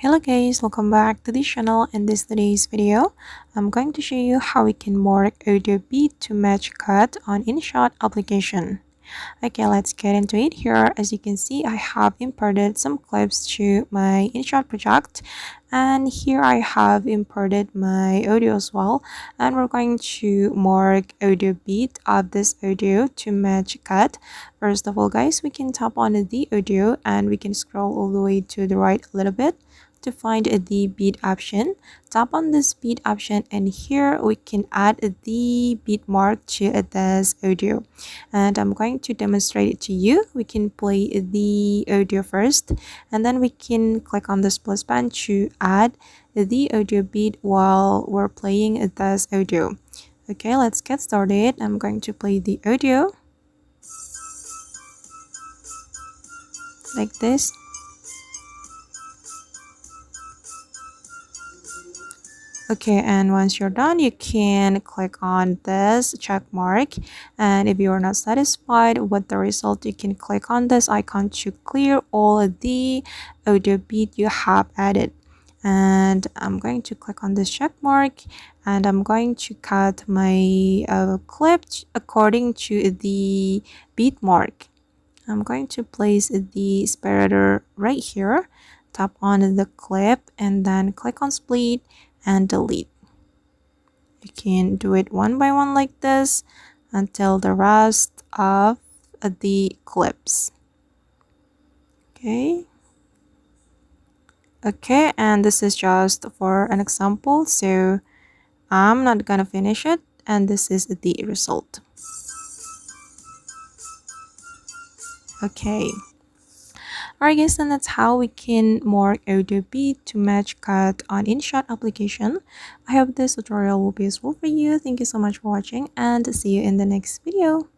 Hello guys, welcome back to the channel. In today's video, I'm going to show you how we can mark audio beat to match cut on InShot application. Okay, let's get into it. Here, as you can see, I have imported some clips to my InShot project, and here I have imported my audio as well, and we're going to mark audio beat of this audio to match cut. First of all, guys, we can tap on the audio and we can scroll all the way to the right a little bit to find the beat option. Tap on this beat option, and here we can add the beat mark to this audio, and I'm going to demonstrate it to you. We can play the audio first, and then we can click on this plus button to add the audio beat while we're playing this audio. Okay, let's get started. I'm going to play the audio like this. Okay, and once you're done, you can click on this check mark, and if you are not satisfied with the result, you can click on this icon to clear all of the audio beat you have added. And I'm going to click on this check mark, and I'm going to cut my clip according to the beat mark. I'm going to place the separator right here, tap on the clip, and then click on split and delete. You can do it one by one like this until the rest of the clips. Okay, and this is just for an example, so I'm not gonna finish it, and this is the result. Okay, alright guys, and that's how we can mark audio beat to match cut on InShot application. I hope this tutorial will be useful for you. Thank you so much for watching, and see you in the next video.